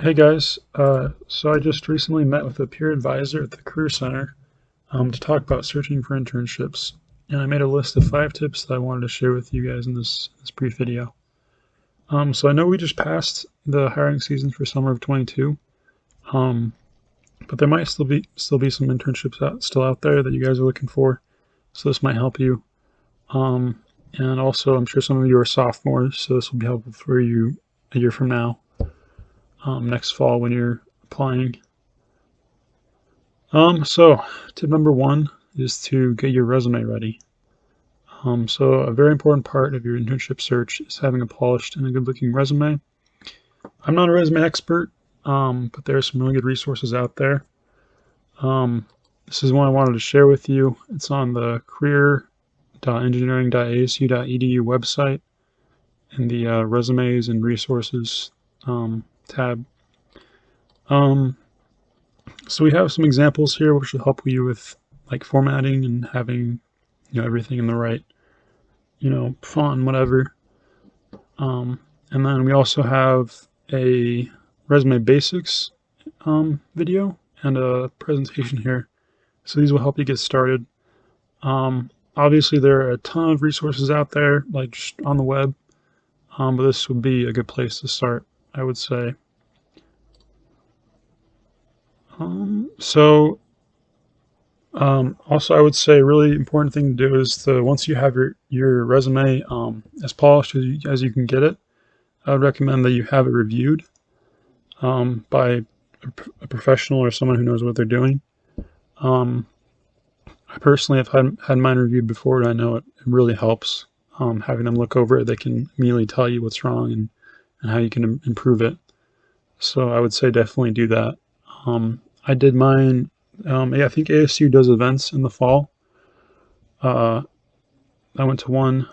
Hey guys, so I just recently met with a peer advisor at the Career Center to talk about searching for internships, and I made a list of 5 tips that I wanted to share with you guys in this brief video. So I know we just passed the hiring season for summer of 22, um, but there might still be some internships still out there that you guys are looking for, so this might help you. Um, and also, I'm sure some of you are sophomores, so this will be helpful for you a year from now, next fall when you're applying. So tip number 1 is to get your resume ready. So a very important part of your internship search is having a polished and a good-looking resume. I'm not a resume expert, but there are some really good resources out there. This is one I wanted to share with you. It's on the career.engineering.asu.edu website in the resumes and resources tab. So we have some examples here which will help you with like formatting and having everything in the right font and whatever. And then we also have a resume basics video and a presentation here. So these will help you get started. Obviously there are a ton of resources out there like just on the web, but this would be a good place to start, I would say. Also, I would say a really important thing to do is once you have your resume as polished as you can get it, I would recommend that you have it reviewed by a professional or someone who knows what they're doing. I personally have had mine reviewed before, and I know it really helps having them look over it. They can immediately tell you what's wrong and how you can improve it. So I would say definitely do that. I did mine. Yeah, I think ASU does events in the fall. I went to one,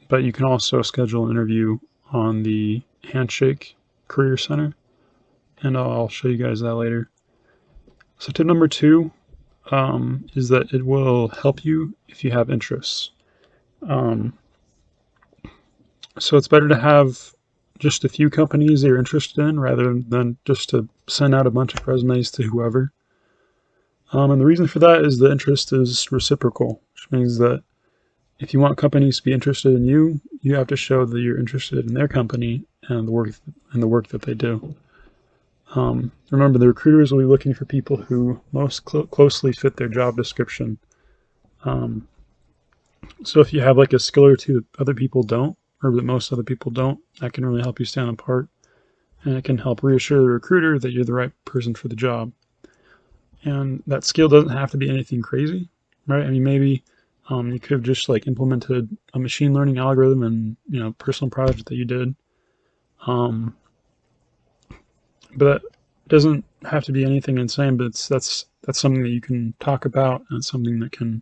but you can also schedule an interview on the Handshake Career Center, and I'll show you guys that later. So tip number 2 is that it will help you if you have interests. So it's better to have just a few companies that you're interested in rather than just to send out a bunch of resumes to whoever. And the reason for that is the interest is reciprocal, which means that if you want companies to be interested in you, you have to show that you're interested in their company and the work that they do. Remember, the recruiters will be looking for people who most closely fit their job description. So if you have like a skill or two that other people don't, or that most other people don't, that can really help you stand apart, and it can help reassure the recruiter that you're the right person for the job. And that skill doesn't have to be anything crazy, right? I mean, maybe you could have just like implemented a machine learning algorithm and personal project that you did. But it doesn't have to be anything insane. But that's something that you can talk about, and it's something that can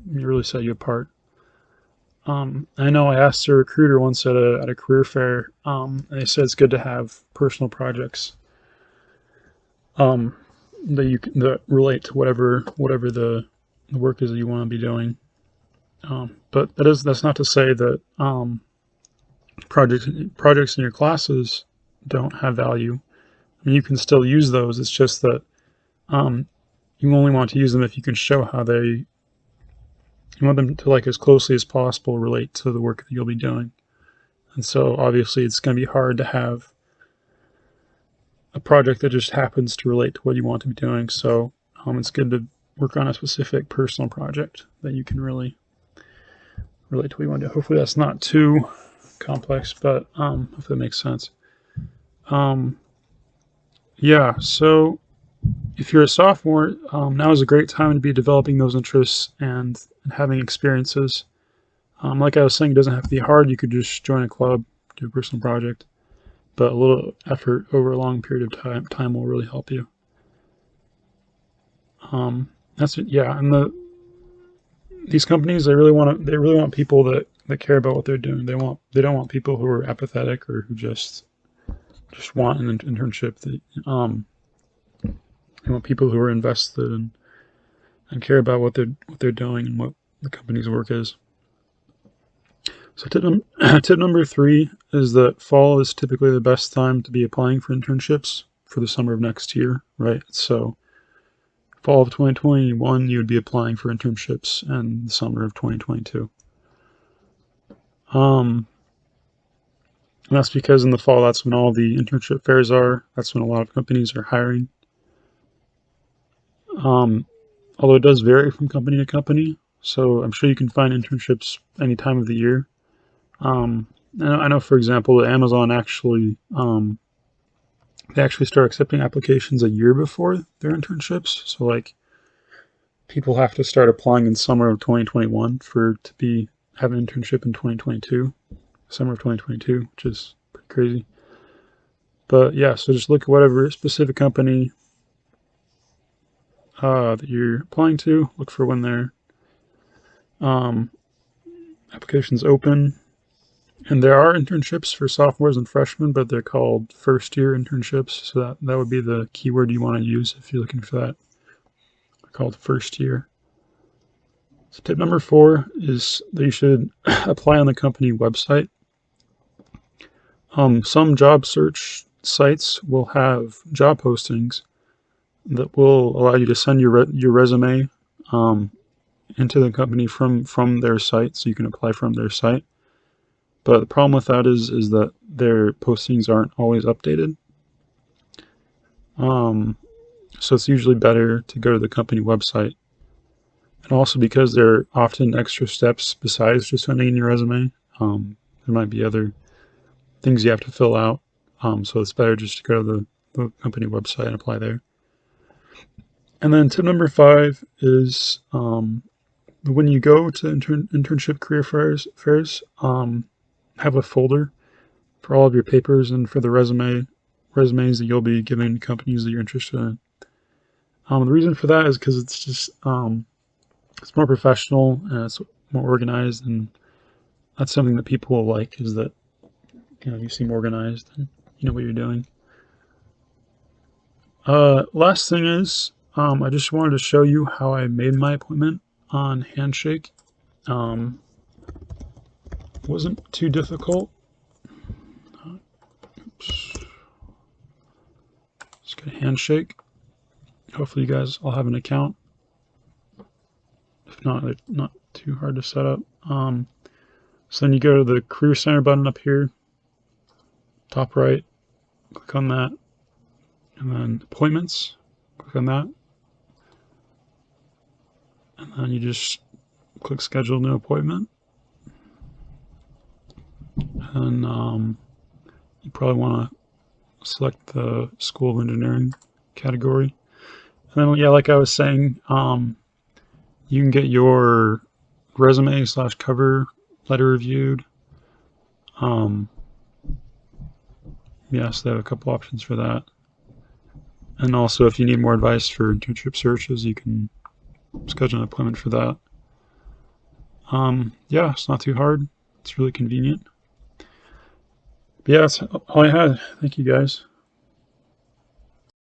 really set you apart. I know I asked a recruiter once at a career fair, and they said it's good to have personal projects that relate to whatever the work is that you want to be doing. But that's not to say that projects in your classes don't have value. I mean, you can still use those. It's just that you only want to use them if you can show how you want them to, like, as closely as possible relate to the work that you'll be doing. And so obviously it's going to be hard to have a project that just happens to relate to what you want to be doing. So it's good to work on a specific personal project that you can really relate to what you want to do. Hopefully that's not too complex, but hopefully that makes sense. Yeah, so if you're a sophomore, now is a great time to be developing those interests and having experiences. Like I was saying, it doesn't have to be hard. You could just join a club, do a personal project, but a little effort over a long period of time will really help you. That's it. Yeah, and these companies, they really want people that care about what they're doing. They don't want people who are apathetic or who just want an internship. They want people who are invested and care about what they're doing and what the company's work is. So tip number 3 is that fall is typically the best time to be applying for internships for the summer of next year, right? So fall of 2021, you would be applying for internships in the summer of 2022. And that's because in the fall, that's when all the internship fairs are. That's when a lot of companies are hiring. Although it does vary from company to company, so I'm sure you can find internships any time of the year. I know, for example, Amazon actually they actually start accepting applications a year before their internships. So like people have to start applying in summer of 2021 to have an internship in 2022, summer of 2022, which is pretty crazy. But yeah, so just look at whatever specific company that you're applying to. Look for when their applications open. And there are internships for sophomores and freshmen, but they're called first-year internships. So that would be the keyword you want to use if you're looking for that. They're called first year. So tip number 4 is that you should apply on the company website. Some job search sites will have job postings that will allow you to send your resume into the company from their site, so you can apply from their site. But the problem with that is that their postings aren't always updated. So it's usually better to go to the company website. And also because there are often extra steps besides just sending in your resume. There might be other things you have to fill out. So it's better just to go to the company website and apply there. And then tip number 5 is when you go to internship career fairs, have a folder for all of your papers and for the resumes that you'll be giving to companies that you're interested in. The reason for that is because it's just it's more professional and it's more organized, and that's something that people will like, is that you seem organized and you know what you're doing. Last thing is I just wanted to show you how I made my appointment on Handshake. Wasn't too difficult. Oops. Just get a Handshake. Hopefully you guys all have an account. If not, they're not too hard to set up. So then you go to the Career Center button up here, top right, click on that, and then Appointments, click on that, and then you just click Schedule New Appointment. And you probably want to select the School of Engineering category. And then, yeah, like I was saying, you can get your resume / cover letter reviewed. Yes, they have a couple options for that. And also, if you need more advice for internship searches, you can schedule an appointment for that. Yeah, it's not too hard. It's really convenient. But yeah, that's all I had. Thank you, guys.